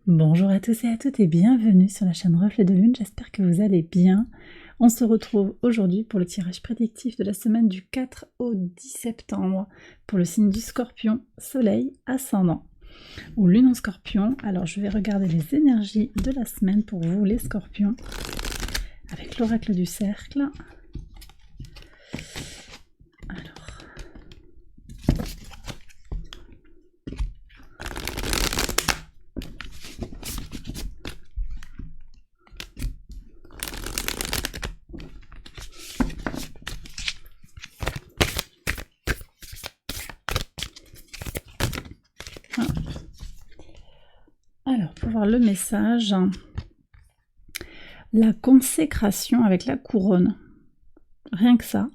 Bonjour à tous et à toutes et bienvenue sur la chaîne Reflet de Lune, j'espère que vous allez bien. On se retrouve aujourd'hui pour le tirage prédictif de la semaine du 4 au 10 septembre pour le signe du Scorpion, Soleil, Ascendant ou Lune en Scorpion. Alors je vais regarder les énergies de la semaine pour vous les Scorpions avec l'oracle du cercle. Alors, pour voir le message, la consécration avec la couronne, rien que ça.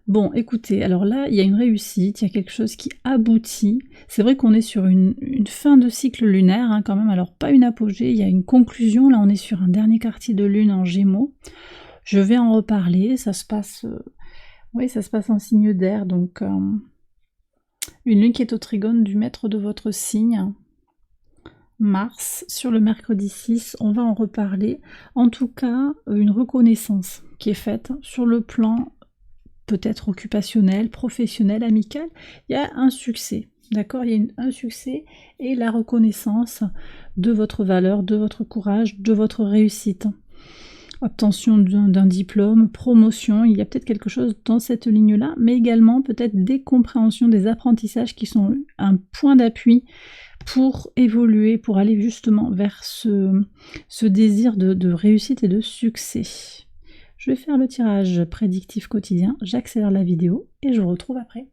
Bon, écoutez, alors là, il y a une réussite, il y a quelque chose qui aboutit. C'est vrai qu'on est sur une fin de cycle lunaire, hein, quand même, alors pas une apogée, il y a une conclusion. Là, on est sur un dernier quartier de lune en Gémeaux. Je vais en reparler, ça se passe, oui, ça se passe en signe d'air, donc une lune qui est au trigone du maître de votre signe. Mars, sur le mercredi 6, on va en reparler. En tout cas, une reconnaissance qui est faite sur le plan peut-être occupationnel, professionnel, amical. Il y a un succès, d'accord? Il y a un succès et la reconnaissance de votre valeur, de votre courage, de votre réussite. Obtention d'un diplôme, promotion, il y a peut-être quelque chose dans cette ligne-là, mais également peut-être des compréhensions, des apprentissages qui sont un point d'appui pour évoluer, pour aller justement vers ce désir de réussite et de succès. Je vais faire le tirage prédictif quotidien, j'accélère la vidéo et je vous retrouve après.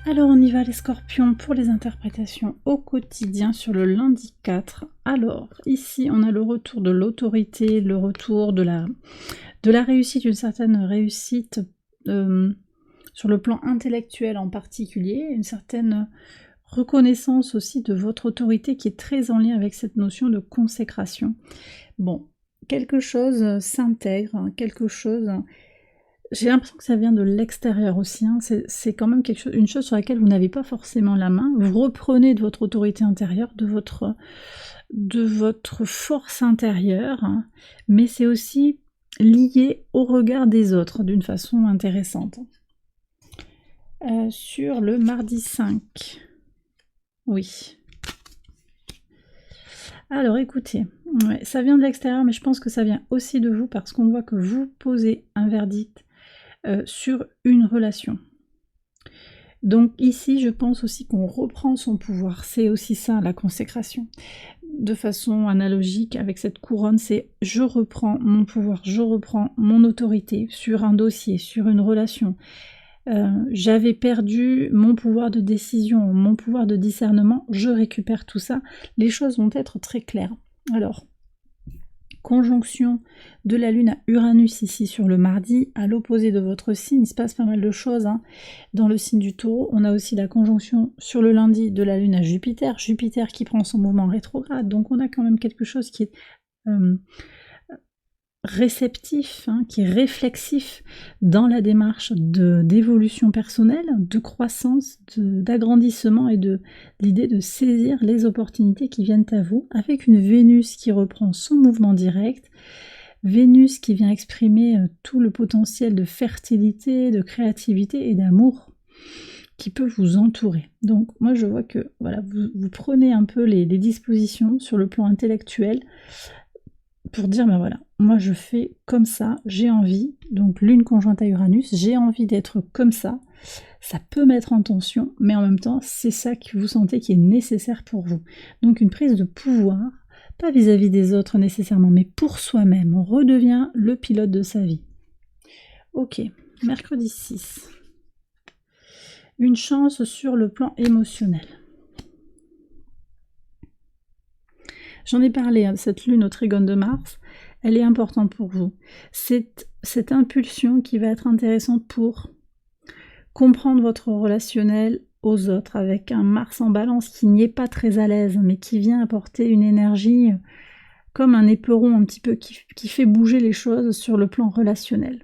Alors on y va les scorpions pour les interprétations au quotidien sur le lundi 4. Alors ici on a le retour de l'autorité, le retour de la réussite, une certaine réussite sur le plan intellectuel en particulier, une certaine reconnaissance aussi de votre autorité qui est très en lien avec cette notion de consécration. Bon, quelque chose s'intègre, quelque chose... J'ai l'impression que ça vient de l'extérieur aussi, hein. C'est quand même une chose sur laquelle vous n'avez pas forcément la main. Vous reprenez de votre autorité intérieure, de votre force intérieure, hein, mais c'est aussi lié au regard des autres d'une façon intéressante. Sur le mardi 5, oui. Alors écoutez, ouais, ça vient de l'extérieur, mais je pense que ça vient aussi de vous parce qu'on voit que vous posez un verdict sur une relation. Donc ici, je pense aussi qu'on reprend son pouvoir. C'est aussi ça, la consécration. De façon analogique avec cette couronne, c'est je reprends mon pouvoir, je reprends mon autorité sur un dossier, sur une relation. J'avais perdu mon pouvoir de décision, mon pouvoir de discernement, je récupère tout ça. Les choses vont être très claires. Alors, conjonction de la Lune à Uranus ici sur le mardi, à l'opposé de votre signe, il se passe pas mal de choses, hein. Dans le signe du Taureau, on a aussi la conjonction sur le lundi de la Lune à Jupiter, Jupiter qui prend son mouvement rétrograde, donc on a quand même quelque chose qui est réceptif, hein, qui est réflexif dans la démarche d'évolution personnelle, de croissance, d'agrandissement et de l'idée de saisir les opportunités qui viennent à vous, avec une Vénus qui reprend son mouvement direct, Vénus qui vient exprimer tout le potentiel de fertilité, de créativité et d'amour qui peut vous entourer. Donc moi je vois que voilà, vous prenez un peu les dispositions sur le plan intellectuel pour dire, ben voilà, moi je fais comme ça, j'ai envie, donc Lune conjointe à Uranus, j'ai envie d'être comme ça peut mettre en tension, mais en même temps, c'est ça que vous sentez qui est nécessaire pour vous. Donc une prise de pouvoir, pas vis-à-vis des autres nécessairement, mais pour soi-même, on redevient le pilote de sa vie. Ok, mercredi 6. Une chance sur le plan émotionnel. J'en ai parlé, hein, cette lune au trigone de Mars, elle est importante pour vous. C'est cette impulsion qui va être intéressante pour comprendre votre relationnel aux autres, avec un Mars en balance qui n'y est pas très à l'aise, mais qui vient apporter une énergie comme un éperon un petit peu qui fait bouger les choses sur le plan relationnel.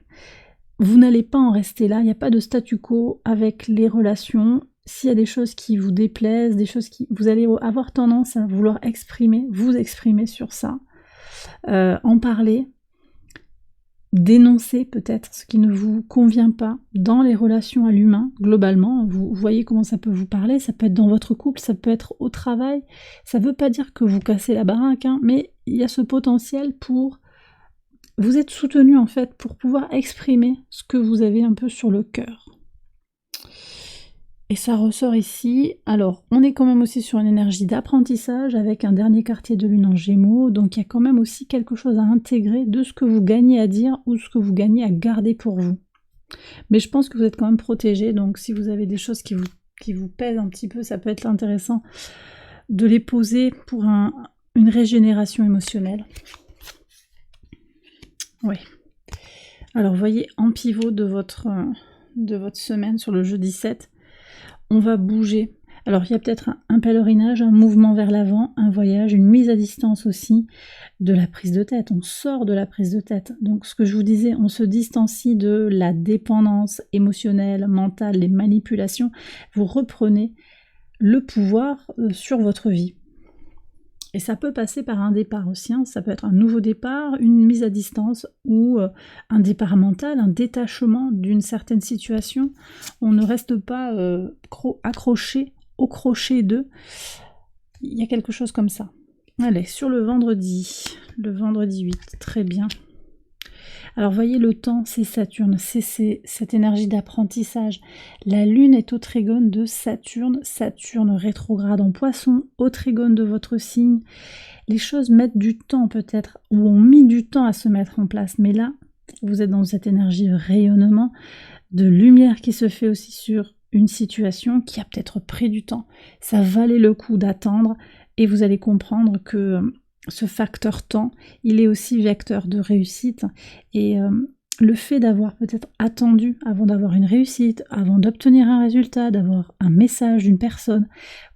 Vous n'allez pas en rester là, il n'y a pas de statu quo avec les relations. S'il y a des choses qui vous déplaisent, des choses qui... vous allez avoir tendance à vouloir vous exprimer sur ça, en parler, dénoncer peut-être ce qui ne vous convient pas dans les relations à l'humain, globalement. Vous voyez comment ça peut vous parler, ça peut être dans votre couple, ça peut être au travail. Ça ne veut pas dire que vous cassez la baraque, hein, mais il y a ce potentiel pour... Vous êtes soutenu en fait pour pouvoir exprimer ce que vous avez un peu sur le cœur. Et ça ressort ici. Alors, on est quand même aussi sur une énergie d'apprentissage avec un dernier quartier de lune en Gémeaux. Donc, il y a quand même aussi quelque chose à intégrer de ce que vous gagnez à dire ou ce que vous gagnez à garder pour vous. Mais je pense que vous êtes quand même protégé. Donc, si vous avez des choses qui vous pèsent un petit peu, ça peut être intéressant de les poser pour une régénération émotionnelle. Oui. Alors, voyez, en pivot de votre semaine sur le jeudi 7, on va bouger. Alors, il y a peut-être un pèlerinage, un mouvement vers l'avant, un voyage, une mise à distance aussi de la prise de tête. On sort de la prise de tête. Donc, ce que je vous disais, on se distancie de la dépendance émotionnelle, mentale, les manipulations. Vous reprenez le pouvoir sur votre vie. Et ça peut passer par un départ aussi, hein. Ça peut être un nouveau départ, une mise à distance ou un départ mental, un détachement d'une certaine situation. On ne reste pas accroché au crochet d'eux. Il y a quelque chose comme ça. Allez, sur le vendredi 8, très bien. Alors voyez, le temps, c'est Saturne, c'est cette énergie d'apprentissage. La lune est au trigone de Saturne, Saturne rétrograde en Poisson, au trigone de votre signe. Les choses mettent du temps peut-être, ou ont mis du temps à se mettre en place, mais là, vous êtes dans cette énergie de rayonnement, de lumière qui se fait aussi sur une situation qui a peut-être pris du temps. Ça valait le coup d'attendre, et vous allez comprendre que... ce facteur temps, il est aussi vecteur de réussite, et le fait d'avoir peut-être attendu avant d'avoir une réussite, avant d'obtenir un résultat, d'avoir un message d'une personne,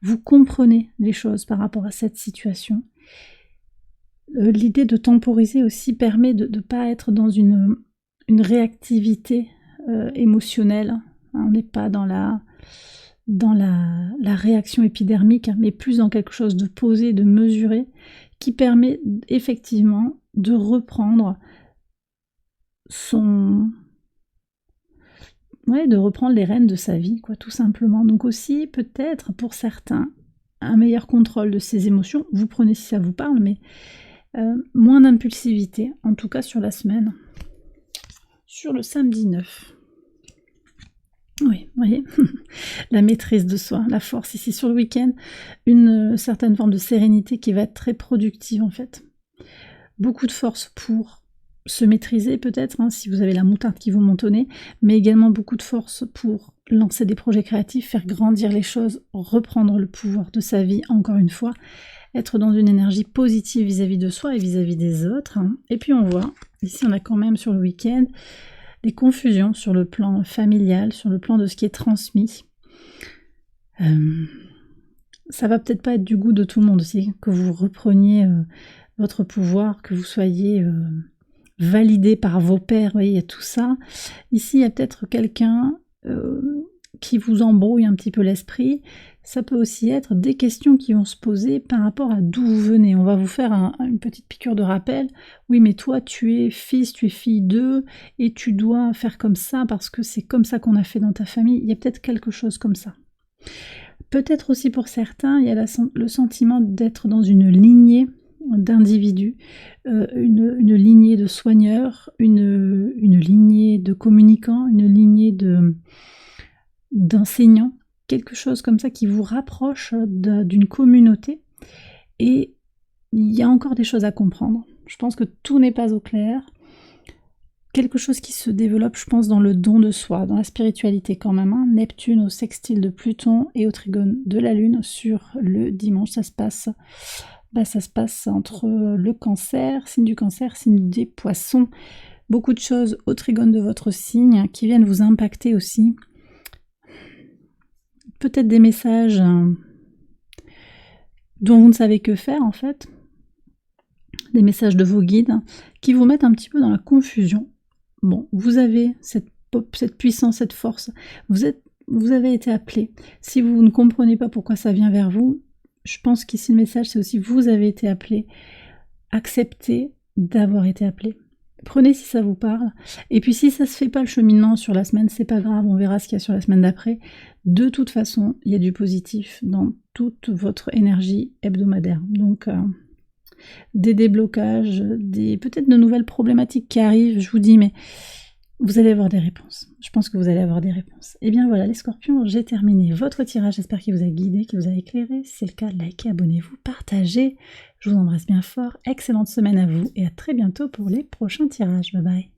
vous comprenez les choses par rapport à cette situation. L'idée de temporiser aussi permet de ne pas être dans une réactivité émotionnelle. On n'est pas dans la réaction épidermique, mais plus dans quelque chose de posé, de mesuré, qui permet effectivement de reprendre de reprendre les rênes de sa vie, quoi, tout simplement. Donc aussi, peut-être, pour certains, un meilleur contrôle de ses émotions. Vous prenez si ça vous parle, mais moins d'impulsivité, en tout cas sur la semaine. Sur le samedi 9. Oui, vous voyez, la maîtrise de soi, la force ici sur le week-end, une certaine forme de sérénité qui va être très productive en fait. Beaucoup de force pour se maîtriser peut-être, hein, si vous avez la moutarde qui vous monte au nez, mais également beaucoup de force pour lancer des projets créatifs, faire grandir les choses, reprendre le pouvoir de sa vie encore une fois, être dans une énergie positive vis-à-vis de soi et vis-à-vis des autres. Hein. Et puis on voit, ici on a quand même sur le week-end, des confusions sur le plan familial, sur le plan de ce qui est transmis. Ça va peut-être pas être du goût de tout le monde aussi, que vous repreniez votre pouvoir, que vous soyez validé par vos pairs, vous voyez, il y a tout ça. Ici, il y a peut-être quelqu'un qui vous embrouille un petit peu l'esprit. Ça peut aussi être des questions qui vont se poser par rapport à d'où vous venez. On va vous faire une petite piqûre de rappel. Oui, mais toi, tu es fils, tu es fille d'eux, et tu dois faire comme ça parce que c'est comme ça qu'on a fait dans ta famille. Il y a peut-être quelque chose comme ça. Peut-être aussi pour certains, il y a le sentiment d'être dans une lignée d'individus, une lignée de soigneurs, une lignée de communicants, une lignée d'enseignants, quelque chose comme ça qui vous rapproche d'une communauté. Et il y a encore des choses à comprendre. Je pense que tout n'est pas au clair. Quelque chose qui se développe, je pense, dans le don de soi, dans la spiritualité quand même. Hein. Neptune au sextile de Pluton et au trigone de la Lune sur le dimanche. Ça se passe ça se passe entre le cancer, signe du cancer, signe des poissons. Beaucoup de choses au trigone de votre signe qui viennent vous impacter aussi. Peut-être des messages dont vous ne savez que faire en fait. Des messages de vos guides qui vous mettent un petit peu dans la confusion. Bon, vous avez cette puissance, cette force. Vous avez été appelé. Si vous ne comprenez pas pourquoi ça vient vers vous, je pense qu'ici le message c'est aussi vous avez été appelé. Acceptez d'avoir été appelé. Prenez si ça vous parle. Et puis si ça se fait pas le cheminement sur la semaine, c'est pas grave, on verra ce qu'il y a sur la semaine d'après. De toute façon, il y a du positif dans toute votre énergie hebdomadaire. Donc des déblocages, peut-être de nouvelles problématiques qui arrivent, je vous dis, mais vous allez avoir des réponses. Je pense que vous allez avoir des réponses. Et bien voilà, les scorpions, j'ai terminé votre tirage. J'espère qu'il vous a guidé, qu'il vous a éclairé. Si c'est le cas, likez, abonnez-vous, partagez. Je vous embrasse bien fort. Excellente semaine à vous et à très bientôt pour les prochains tirages. Bye bye.